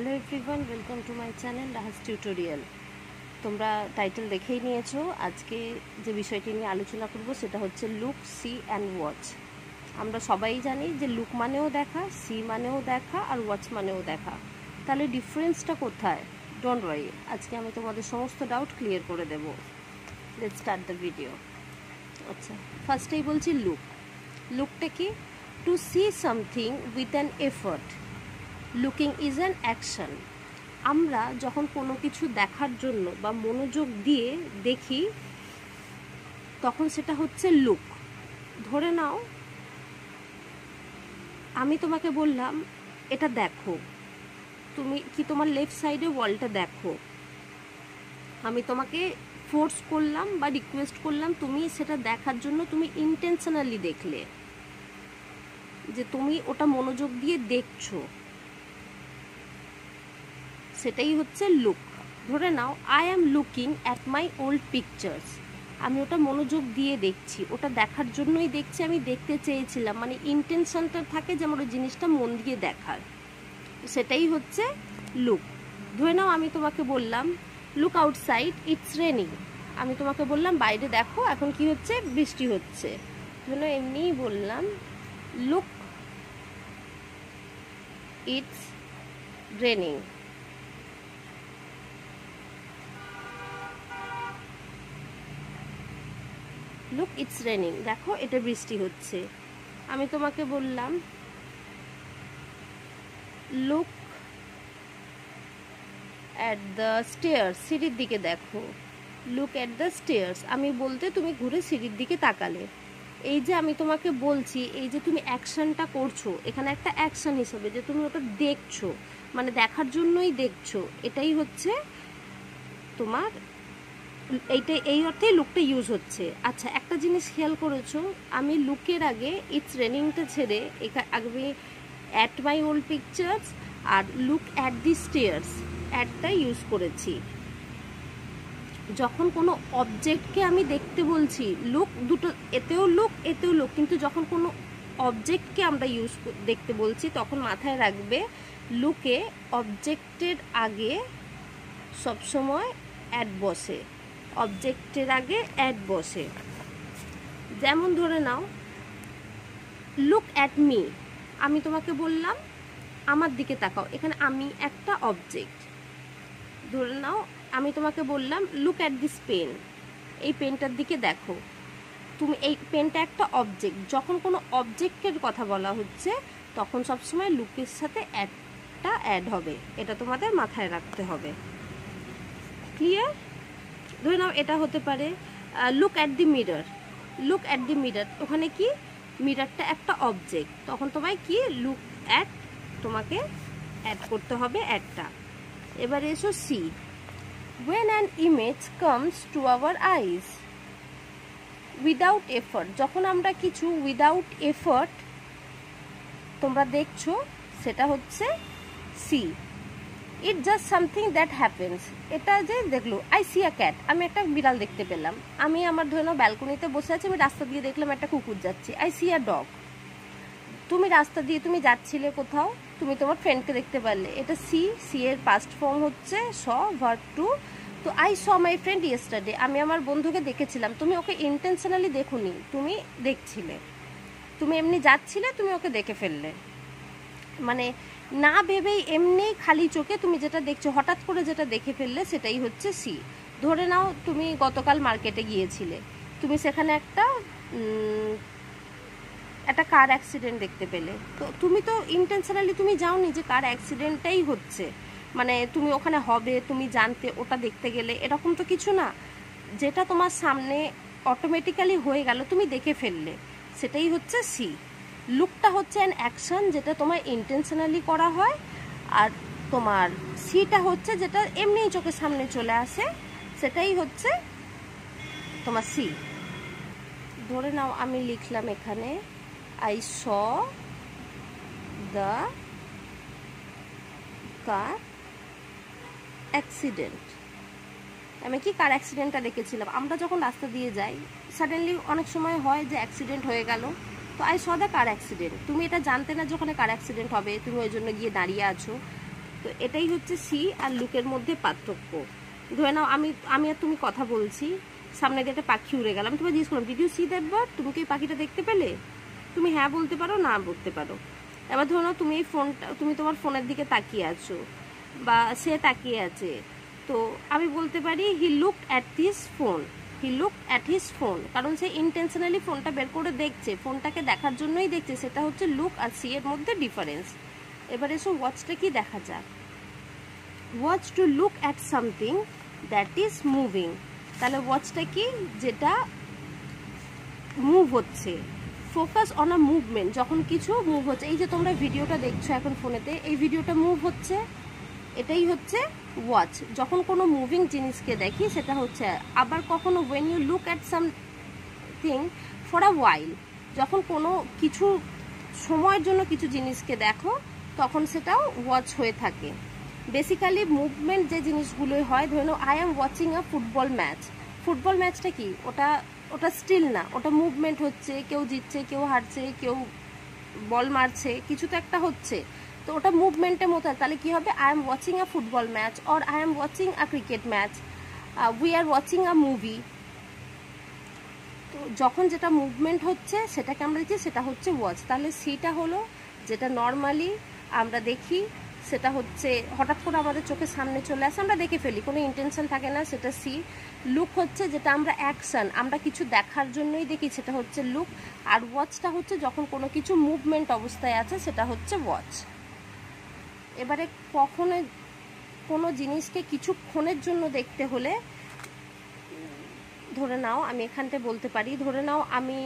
Hello everyone, welcome to my channel Rahas tutorial. তোমরা title দেখেই নিয়েছো। আজকে যে বিষয়টি নিয়ে আলোচনা করব সেটা হচ্ছে লুক, সি অ্যান্ড ওয়াচ। আমরা সবাই জানি যে লুক মানেও দেখা, সি মানেও দেখা, আর ওয়াচ মানেও দেখা। তাহলে ডিফারেন্সটা কোথায়? ডোন্ট ওয়ারি, আজকে আমি তোমাদের সমস্ত ডাউট ক্লিয়ার করে দেব। Let's start the video. আচ্ছা, ফার্স্টেই বলছি লুক। লুকটা কি? To see something with an effort. Looking is an action. আমরা যখন কোনো কিছু দেখার জন্য বা মনোযোগ দিয়ে দেখি তখন সেটা হচ্ছে লুক। ধরে নাও আমি তোমাকে বললাম এটা দেখো, তুমি কি তোমার লেফট সাইডে ওয়ালটা দেখো। আমি তোমাকে ফোর্স করলাম বা রিকোয়েস্ট করলাম, তুমি সেটা দেখার জন্য তুমি ইন্টেনশনালি দেখলে, যে তুমি ওটা মনোযোগ দিয়ে দেখছো, সেটাই হচ্ছে লুক। ধরে now I am looking at my old pictures. আমি ওটা মনোযোগ দিয়ে দেখছি, ওটা দেখার জন্যই দেখছি, আমি দেখতে চেয়েছিলাম, মানে ইন্টেনশনটা থাকে যে আমার ওই জিনিসটা মন দিয়ে দেখার, সেটাই হচ্ছে লুক। ধরে নাও আমি তোমাকে বললাম লুক আউটসাইড ইটস রেনিং। আমি তোমাকে বললাম বাইরে দেখো এখন কি হচ্ছে, বৃষ্টি হচ্ছে। ধরে নাও এমনিই বললাম look it's raining. Look it's raining, দেখো এটা বৃষ্টি হচ্ছে। আমি তোমাকে বললাম লুক অ্যাট দ্য স্টেয়ার্স, সিঁড়ির দিকে দেখো। লুক অ্যাট দ্য স্টেয়ার্স, আমি বলতে তুমি ঘুরে সিঁড়ির দিকে তাকালে। এই যে আমি তোমাকে বলছি, এই যে তুমি অ্যাকশনটা করছো, এখানে একটা অ্যাকশন হিসেবে যে তুমি ওটা দেখছো, মানে দেখার জন্যই দেখছো, এটাই হচ্ছে তোমার, এইটাই, এই অর্থেই লুকটা ইউজ হচ্ছে। আচ্ছা, একটা জিনিস খেয়াল করেছো, আমি লুকের আগে ইটস রেনিংটা ছেড়ে আমি অ্যাট মাই ওল্ড পিকচার্স আর লুক অ্যাট দি স্টেয়ার্স অ্যাটটা ইউজ করেছি। যখন কোনো অবজেক্টকে আমি দেখতে বলছি, লুক দুটো, এতেও লুক এতেও লুক, কিন্তু যখন কোনো অবজেক্টকে আমরা দেখতে বলছি তখন মাথায় রাখবে লুকে অবজেক্টের আগে সবসময় অ্যাট বসে, অবজেক্টের আগে অ্যাট বসে। যেমন ধরে নাও লুক অ্যাট মি, আমি তোমাকে বললাম আমার দিকে তাকাও, এখানে আমি একটা অবজেক্ট। ধরে নাও আমি তোমাকে বললাম লুক অ্যাট দিস পেন, এই পেনটার দিকে দেখো, তুমি এই পেনটা একটা অবজেক্ট। যখন কোনো অবজেক্টের কথা বলা হচ্ছে তখন সবসময় লুকের সাথে অ্যাডটা অ্যাড হবে, এটা তোমাদের মাথায় রাখতে হবে। ক্লিয়ার? ধরে নাও এটা হতে পারে look at the mirror. Look at the mirror, ওখানে কি মিররটা একটা অবজেক্ট, তখন তোমায় কি লুক অ্যাট তোমাকে অ্যাড করতে হবে অ্যাডটা। এবার এসো C. when an image comes to our eyes without effort, যখন আমরা কিছু উইদাউট এফর্ট তোমরা দেখছো সেটা হচ্ছে see. It just something that happens, এটা যে দেখলো আই সি আ ক্যাট, আমি একটা বিড়াল দেখতে পেলাম, আমি আমার ধরে নাও ব্যালকনিতে বসে আছি, আমি রাস্তা দিয়ে দেখলাম একটা কুকুর যাচ্ছে, আই সি আ ডগ। তুমি রাস্তা দিয়ে তুমি যাচ্ছিলে কোথাও, তুমি তোমার ফ্রেন্ডকে দেখতে পারলে, এটা সি। সি এর পাস্ট ফর্ম হচ্ছে স, ভার্ব টু। তো I saw my friend yesterday, আমি আমার বন্ধুকে দেখেছিলাম। তুমি ওকে ইন্টেনশনালি দেখোনি, তুমি দেখছিলে, তুমি এমনি যাচ্ছিলে, তুমি ওকে দেখে ফেললে, মানে না ভেবেই এমনি খালি চোখে তুমি যেটা দেখছো, হঠাৎ করে যেটা দেখে ফেললে, সেটাই হচ্ছে সি। ধরে নাও তুমি গতকাল মার্কেটে গিয়েছিলে, তুমি সেখানে একটা কার অ্যাক্সিডেন্ট দেখতে পেলে, তো তুমি তো ইন্টেনশনালি তুমি যাওনি যে কার অ্যাক্সিডেন্টটাই হচ্ছে, মানে তুমি ওখানে হবে তুমি জানতে ওটা দেখতে গেলে, এরকম তো কিছু না। যেটা তোমার সামনে অটোমেটিক্যালি হয়ে গেল, তুমি দেখে ফেললে, সেটাই হচ্ছে সি। লুকটা হচ্ছে অ্যান অ্যাকশন, যেটা তোমার ইন্টেনশনালি করা হয়, আর তোমার সিটা হচ্ছে যেটা এমনিই চোখের সামনে চলে আসে, সেটাই হচ্ছে তোমার সি। ধরে নাও আমি লিখলাম এখানে I saw the car accident, আমি কি কার অ্যাক্সিডেন্টটা দেখেছিলাম। আমরা যখন রাস্তা দিয়ে যাই সাডেনলি অনেক সময় হয় যে অ্যাক্সিডেন্ট হয়ে গেল, তো I saw the car accident, তুমি এটা জানতে না যে ওখানে কার অ্যাক্সিডেন্ট হবে, তুমি ওই জন্য গিয়ে দাঁড়িয়ে আছো, তো এটাই হচ্ছে সি আর লুকের মধ্যে পার্থক্য। ধরে নাও আমি আর তুমি কথা বলছি, সামনে দিয়ে একটা পাখি উড়ে গেল, আমি তোমায় জিজ্ঞেস করলাম did you see that bird, তুমি কি পাখিটা দেখতে পেলে? তুমি হ্যাঁ বলতে পারো, না বলতে পারো। এবার ধরো নাও তুমি তোমার ফোনের দিকে তাকিয়ে আছো বা সে তাকিয়ে আছে, তো আমি বলতে পারি he looked at his phone, he looked at his phone, কারণ সে ইন্টেনশনালি ফোনটা বের করে দেখছে, ফোনটাকে দেখার জন্যই দেখছে, সেটা হচ্ছে লুক আর সি এর মধ্যে ডিফারেন্স। এবার এসো ওয়াচটা কি দেখা যাক। Watch to look at something that is moving, তাহলে ওয়াচটা কি, যেটা মুভ হচ্ছে। ফোকাস অন আ মুভমেন্ট, যখন কিছু মুভ হচ্ছে, এই যে তোমরা ভিডিওটা দেখছো এখন ফোনেতে, এই ভিডিওটা মুভ হচ্ছে, এটাই হচ্ছে ওয়াচ। যখন কোনো মুভিং জিনিসকে দেখি সেটা হচ্ছে। আবার কখনো when you look at something for a while, যখন কোনো কিছু সময়ের জন্য কিছু জিনিসকে দেখো তখন সেটাও ওয়াচ হয়ে থাকে। বেসিক্যালি মুভমেন্ট যে জিনিসগুলোই হয়, ধরে now I am watching a football match, football ম্যাচটা কি, ওটা স্টিল না, ওটা মুভমেন্ট হচ্ছে, কেউ জিতছে, কেউ হারছে, কেউ বল মারছে, কিছু তো একটা হচ্ছে, তো ওটা মুভমেন্টের মতো। তাহলে কি হবে, I am watching a football match or I am watching a cricket match, we are watching a movie. তো যখন যেটা মুভমেন্ট হচ্ছে সেটাকে আমরা দেখি, সেটা হচ্ছে ওয়াচ। তাহলে সিটা হলো যেটা নর্মালি আমরা দেখি, সেটা হচ্ছে হঠাৎ করে আমাদের চোখের সামনে চলে আসে, আমরা দেখে ফেলি, কোনো ইন্টেনশন থাকে না, সেটা সি। লুক হচ্ছে যেটা আমরা অ্যাকশন, আমরা কিছু দেখার জন্যই দেখি, সেটা হচ্ছে লুক। আর ওয়াচটা হচ্ছে যখন কোনো কিছু মুভমেন্ট অবস্থায় আছে, সেটা হচ্ছে ওয়াচ। এবারে কখনো কোনো জিনিসকে কিছুক্ষণের জন্য দেখতে হলে, ধরে নাও আমি এখানটায় বলতে পারি, ধরে নাও আমি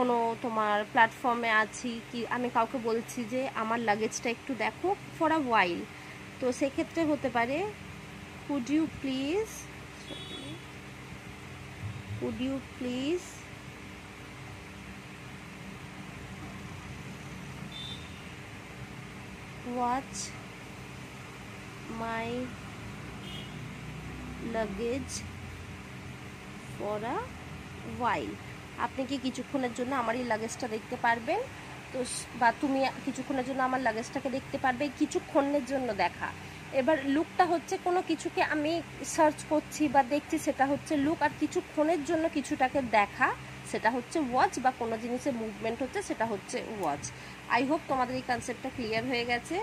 কোনো তোমার প্ল্যাটফর্মে আছি, কি আমি কাউকে বলছি যে আমার লাগেজটা একটু দেখো ফর আ ওয়াইল, তো সেক্ষেত্রে হতে পারে could you please watch my luggage for a while, আপনি কি কিছুক্ষণের জন্য আমার এই লাগেজটা দেখতে পারবেন? তো বা তুমি কিছুক্ষণের জন্য আমার লাগেজটাকে দেখতে পারবে, কিছুক্ষণের জন্য দেখা। এবার লুকটা হচ্ছে কোনো কিছুকে আমি সার্চ করছি বা দেখছি, সেটা হচ্ছে লুক। আর কিছুক্ষণের জন্য কিছুটাকে দেখা, সেটা হচ্ছে ওয়াচ, বা কোনো জিনিসের মুভমেন্ট হচ্ছে, সেটা হচ্ছে ওয়াচ। আই হোপ তোমাদের এই কনসেপ্টটা ক্লিয়ার হয়ে গেছে।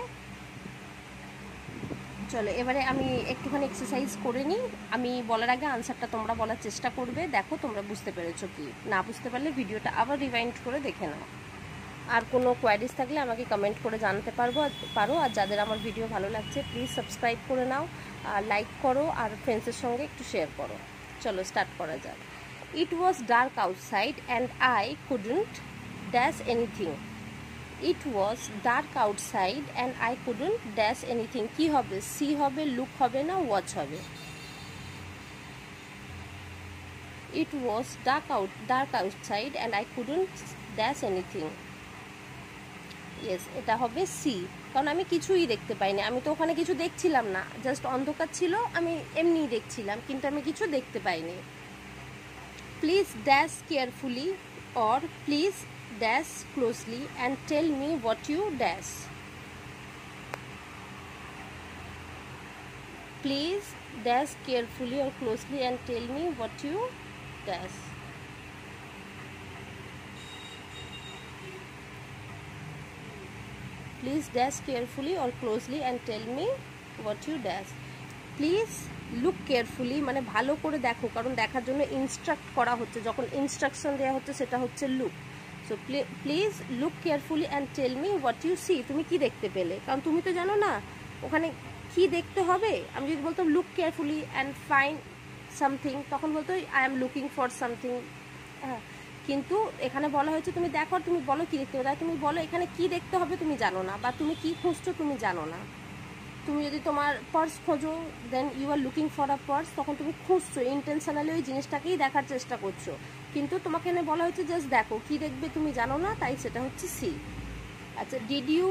চলো এবারে আমি একটুখানি এক্সারসাইজ করে নিই, আমি বলার আগে আনসারটা তোমরা বলার চেষ্টা করবে, দেখো তোমরা বুঝতে পেরেছো কি না। বুঝতে পারলে ভিডিওটা আবার রিভাইন্ড করে দেখে নাও। আর কোনো কোয়ারিজ থাকলে আমাকে কমেন্ট করে জানাতে পারো। আর যাদের আমার ভিডিও ভালো লাগছে প্লিজ সাবস্ক্রাইব করে নাও, আর লাইক করো, আর ফ্রেন্ডসের সঙ্গে একটু শেয়ার করো। চলো স্টার্ট করা যাক। It was dark outside and I couldn't dash anything. It was dark outside and I couldn't dash anything. কী হবে, সি হবে, লুক হবে না ওয়াচ হবে? It was dark outside and I couldn't dash anything. Yes, এটা হবে C, কারণ আমি কিছুই দেখতে পাইনি, আমি তো ওখানে কিছু দেখছিলাম না, জাস্ট অন্ধকার ছিল, আমি এমনিই দেখছিলাম, কিন্তু আমি কিছু দেখতে পাইনি। Please dash carefully or please dash closely and tell me what you dash. Please dash carefully or closely and tell me what you dash. Please dash carefully or closely and tell me what you dash. Please look carefully মানে ভালো করে দেখো, কারণ দেখার জন্য instruct করা হচ্ছে, যখন ইনস্ট্রাকশন দেওয়া হচ্ছে সেটা হচ্ছে look. So please look carefully and tell me what you see, তুমি কি দেখতে পেলে, কারণ তুমি তো জানো না ওখানে কি দেখতে হবে। আমি যদি বলতাম look carefully and find something, তখন বলতো I am looking for something. হ্যাঁ, কিন্তু এখানে বলা হয়েছে তুমি দেখো, তুমি বলো কি দেখতে হবে, তাই তুমি বলো এখানে কি দেখতে হবে তুমি জানো না, বা তুমি কি খুঁজছো তুমি জানো না। তুমি যদি তোমার পার্স খোঁজো, then you are looking for a purse, তখন তুমি খুঁজছো, ইন্টেনশনালি ওই জিনিসটাকেই দেখার চেষ্টা করছো, কিন্তু তোমাকে এখানে বলা হয়েছে জাস্ট দেখো, কি দেখবে তুমি জানো না, তাই সেটা হচ্ছে সি। আচ্ছা, did you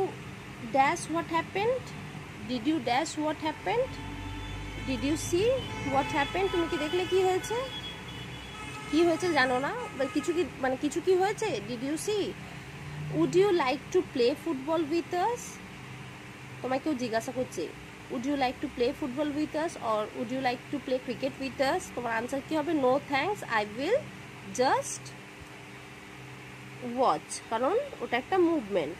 dash what happened, did you dash what happened, did you see what happened, তুমি কি দেখলে কি হয়েছে, কি হয়েছে জানো না, কিছু কি হয়েছে। Did you see, would you like to play football with us, তোমায় কেউ জিজ্ঞাসা করছে would you like to play football with us or would you like to play cricket with us, তোমার আনসার কী হবে? No thanks, I will just watch, কারণ ওটা একটা মুভমেন্ট।